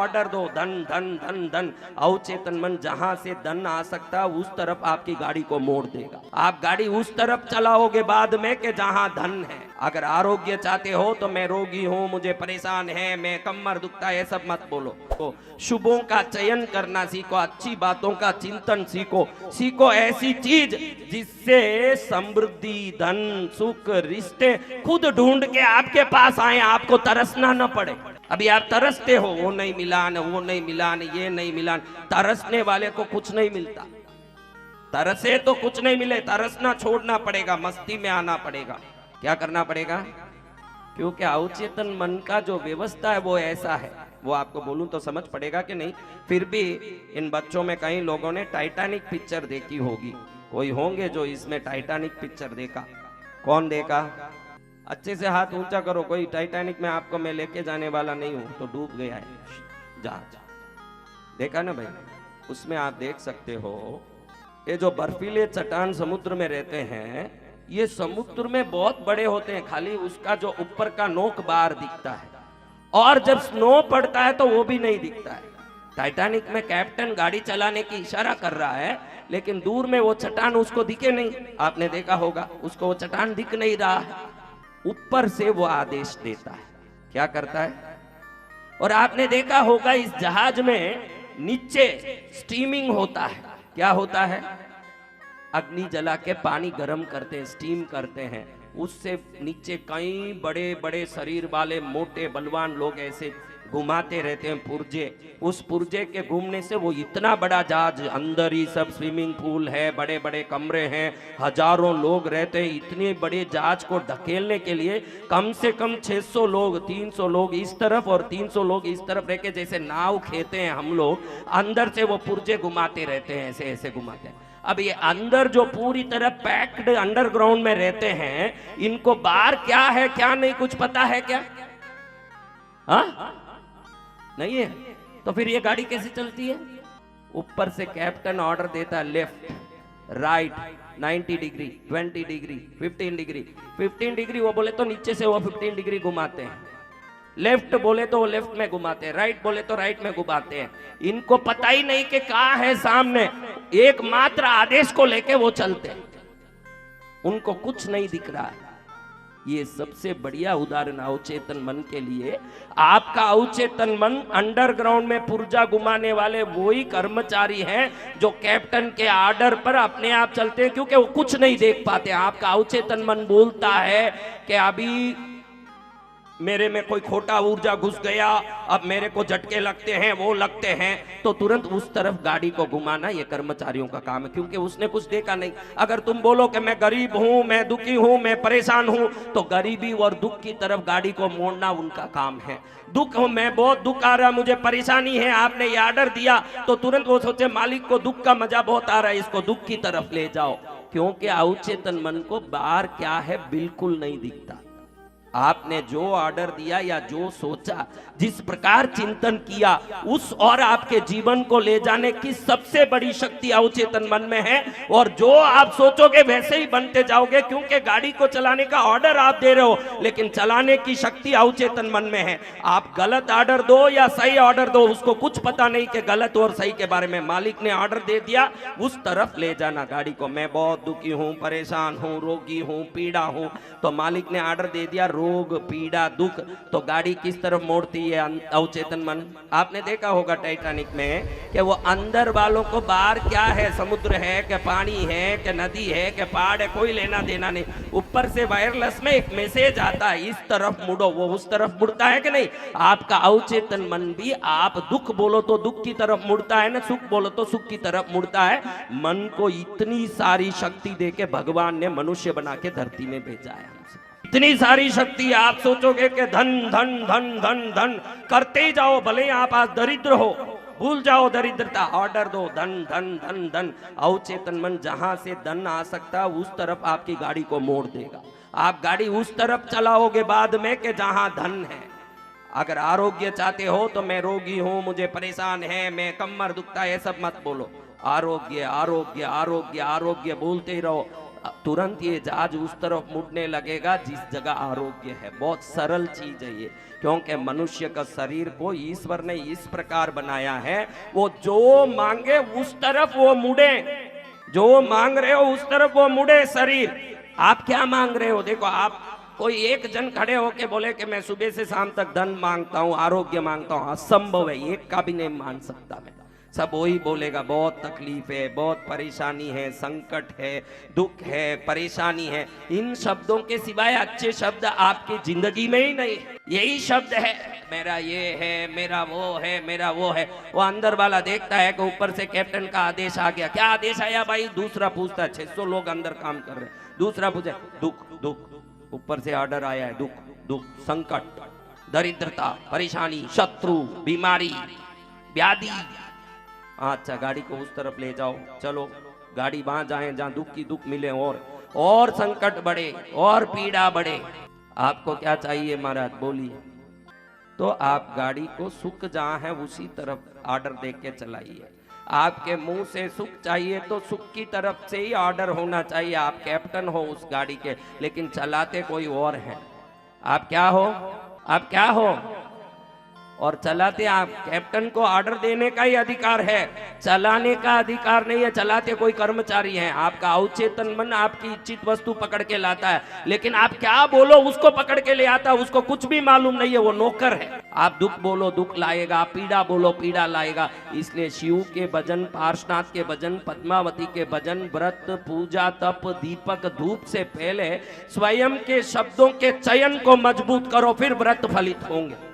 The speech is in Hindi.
ऑर्डर दो, धन धन धन धन। अवचेतन मन जहां से धन आ सकता है उस तरफ आपकी गाड़ी को मोड़ देगा। आप गाड़ी उस तरफ चलाओगे बाद में कि जहां धन है। अगर आरोग्य चाहते हो तो मैं रोगी हूं, मुझे परेशान है, मैं कमर दुखता है, सब मत बोलो। तो शुभों का चयन करना सीखो, अच्छी बातों का चिंतन सीखो। सीखो ऐसी चीज जिससे समृद्धि, धन, सुख, रिश्ते खुद ढूंढ के आपके पास आए, आपको तरसना न पड़े। अभी आप तरसते हो, वो नहीं मिला न वो नहीं मिला न ये नहीं मिला। तरसने वाले को कुछ नहीं मिलता। तरसे तो कुछ नहीं मिले, तरसना छोड़ना पड़ेगा, मस्ती में आना पड़ेगा। क्या करना पड़ेगा? क्योंकि अवचेतन मन का जो व्यवस्था है वो ऐसा है। वो आपको बोलूं तो समझ पड़ेगा कि नहीं। फिर भी इन बच्चों में कई लोगों ने टाइटैनिक पिक्चर देखी होगी। कोई होंगे जो इसमें टाइटैनिक पिक्चर देखा। कौन देखा? अच्छे से हाथ ऊंचा करो। कोई टाइटैनिक में आपको मैं लेके जाने वाला नहीं हूं, तो डूब गया है जहाज। देखा ना भाई? उसमें आप देख सकते हो ये जो बर्फीले चट्टान समुद्र में रहते हैं, ये समुद्र में बहुत बड़े होते हैं, खाली उसका जो ऊपर का नोक बाहर दिखता है, और जब स्नो पड़ता है तो वो भी नहीं दिखता है। टाइटैनिक में कैप्टन गाड़ी चलाने की इशारा कर रहा है, लेकिन दूर में वो चट्टान उसको दिखे नहीं। आपने देखा होगा, उसको वो चट्टान दिख नहीं रहा है। ऊपर से वो आदेश देता है। क्या करता है? और आपने देखा होगा इस जहाज में नीचे स्टीमिंग होता है। क्या होता है? अग्नि जला के पानी गर्म करते हैं, स्टीम करते हैं। उससे नीचे कई बड़े बड़े शरीर वाले मोटे बलवान लोग ऐसे घुमाते रहते हैं पुर्जे। उस पुर्जे के घूमने से वो इतना बड़ा जहाज, अंदर ही सब स्विमिंग पूल है, बड़े बड़े कमरे हैं, हजारों लोग रहते हैं। इतने बड़े जहाज को ढकेलने के लिए कम से कम 600 लोग, 300 लोग इस तरफ और 300 लोग इस तरफ रह के, जैसे नाव खेते हैं हम लोग, अंदर से वो पुर्जे घुमाते रहते हैं, ऐसे ऐसे घुमाते हैं। अब ये अंदर जो पूरी तरह पैक्ड अंडरग्राउंड में रहते हैं, इनको बाहर क्या है क्या नहीं कुछ पता है क्या? हाँ नहीं है। तो फिर ये गाड़ी कैसे चलती है? ऊपर से कैप्टन ऑर्डर देता है, left, right, 90 degree, 20 degree, 15 degree. 15 degree वो बोले तो नीचे से वो 15 डिग्री घुमाते हैं। लेफ्ट बोले तो वो लेफ्ट में घुमाते हैं, राइट बोले तो राइट में घुमाते हैं। इनको पता ही नहीं कि कहाँ है सामने, एकमात्र आदेश को लेके वो चलते हैं। उनको कुछ नहीं दिख रहा है। ये सबसे बढ़िया उदाहरण अवचेतन मन के लिए। आपका अवचेतन मन अंडरग्राउंड में पुर्जा घुमाने वाले वही कर्मचारी हैं जो कैप्टन के आर्डर पर अपने आप चलते हैं, क्योंकि वो कुछ नहीं देख पाते। आपका अवचेतन मन बोलता है कि अभी मेरे में कोई खोटा ऊर्जा घुस गया, अब मेरे को झटके लगते हैं, वो लगते हैं, तो तुरंत उस तरफ गाड़ी को घुमाना ये कर्मचारियों का काम है, क्योंकि उसने कुछ देखा नहीं। अगर तुम बोलो कि मैं गरीब हूं, मैं दुखी हूं, मैं परेशान हूं, तो गरीबी और दुख की तरफ गाड़ी को मोड़ना उनका काम है। दुख हो, मैं बहुत दुख आ रहा, मुझे परेशानी है, आपने ये ऑर्डर दिया, तो तुरंत वो सोचे मालिक को दुख का मजा बहुत आ रहा है, इसको दुख की तरफ ले जाओ। क्योंकि अवचेतन मन को बाहर क्या है बिल्कुल नहीं दिखता। आपने जो ऑर्डर दिया या जो सोचा, जिस प्रकार चिंतन किया, उस और आपके जीवन को ले जाने की सबसे बड़ी शक्ति अवचेतन मन में है। और जो आप सोचोगे वैसे ही बनते जाओगे, क्योंकि गाड़ी को चलाने का ऑर्डर आप दे रहे हो, लेकिन चलाने की शक्ति अवचेतन मन में है। आप गलत ऑर्डर दो या सही ऑर्डर दो, उसको कुछ पता नहीं कि गलत और सही के बारे में। मालिक ने ऑर्डर दे दिया, उस तरफ ले जाना गाड़ी को। मैं बहुत दुखी हूं, परेशान हूं, रोगी हूं, पीड़ा हूं, तो मालिक ने ऑर्डर दे दिया रोग, पीड़ा, दुख, तो गाड़ी किस तरफ मोड़ती है अवचेतन मन? आपने देखा होगा टाइटैनिक में कि वो अंदर वालों को बाहर क्या है, समुद्र है कि पानी है कि नदी है कि पहाड़ है, कोई लेना देना नहीं। ऊपर से वायरलेस में एक मैसेज आता है, इस तरफ मुड़ो, वो उस तरफ मुड़ता है कि नहीं? आपका अवचेतन मन भी, आप दुख बोलो तो दुख की तरफ मुड़ता है ना, सुख बोलो तो सुख की तरफ मुड़ता है। मन को इतनी सारी शक्ति देके भगवान ने मनुष्य बना के धरती में भेजा है। इतनी सारी शक्ति। आप सोचोगे कि धन धन धन धन धन करते ही जाओ, भले ही आप आज दरिद्र हो, भूल जाओ दरिद्रता, ऑर्डर दो, धन धन धन धन। अवचेतन मन जहां से धन आ सकता है उस तरफ आपकी गाड़ी को मोड़ देगा। आप गाड़ी उस तरफ चलाओगे बाद में कि जहां धन है। अगर आरोग्य चाहते हो तो मैं रोगी हूं, मुझे परेशान है, मैं कमर दुखता है, सब मत बोलो। आरोग्य आरोग्य आरोग्य आरोग्य बोलते ही रहो। तुरंत ये जहाज उस तरफ मुड़ने लगेगा जिस जगह आरोग्य है। बहुत सरल चीज है ये, क्योंकि मनुष्य का शरीर को ईश्वर ने इस प्रकार बनाया है, वो जो मांगे उस तरफ वो मुड़े, जो मांग रहे हो उस तरफ वो मुड़े शरीर। आप क्या मांग रहे हो? देखो, आप कोई एक जन खड़े होके बोले कि मैं सुबह से शाम तक धन मांगता हूं, आरोग्य मांगता हूं, असंभव है, एक का भी नहीं मान सकता मैं। सब वही बोलेगा बहुत तकलीफ है, बहुत परेशानी है, संकट है, दुख है, परेशानी है। इन शब्दों के सिवाय अच्छे शब्द आपकी जिंदगी में ही नहीं। यही शब्द है, मेरा ये है, मेरा वो है, मेरा वो है। वो अंदर वाला देखता है कि ऊपर से कैप्टन का आदेश आ गया। क्या आदेश आया भाई? दूसरा पूछता है, 600 लोग अंदर काम कर रहे हैं, दूसरा पूछे दुख दुख, ऊपर से ऑर्डर आया है, दुख दुख, संकट, दरिद्रता, परेशानी, शत्रु, बीमारी, व्याधि। अच्छा, गाड़ी को उस तरफ ले जाओ, चलो गाड़ी वहां जाए जहां दुख की दुख मिले, और संकट बढ़े और पीड़ा बढ़े। आपको क्या चाहिए महाराज? बोलिए। तो आप गाड़ी को सुख जहां है उसी तरफ ऑर्डर दे के चलाइए। आपके मुंह से सुख चाहिए तो सुख की तरफ से ही ऑर्डर होना चाहिए। आप कैप्टन हो उस गाड़ी के, लेकिन चलाते कोई और है। आप क्या हो? आप क्या हो? और चलाते आप। कैप्टन को ऑर्डर देने का ही अधिकार है, चलाने का अधिकार नहीं है। चलाते कोई कर्मचारी हैं। आपका अवचेतन मन आपकी इच्छित वस्तु पकड़ के लाता है, लेकिन आप क्या बोलो उसको पकड़ के ले आता है। उसको कुछ भी मालूम नहीं है, वो नौकर है। आप दुख बोलो दुख लाएगा, पीड़ा बोलो पीड़ा लाएगा। इसलिए शिव के भजन, पार्श्वनाथ के भजन, पद्मावती के भजन, व्रत, पूजा, तप, दीपक, धूप से पहले स्वयं के शब्दों के चयन को मजबूत करो, फिर व्रत फलित होंगे।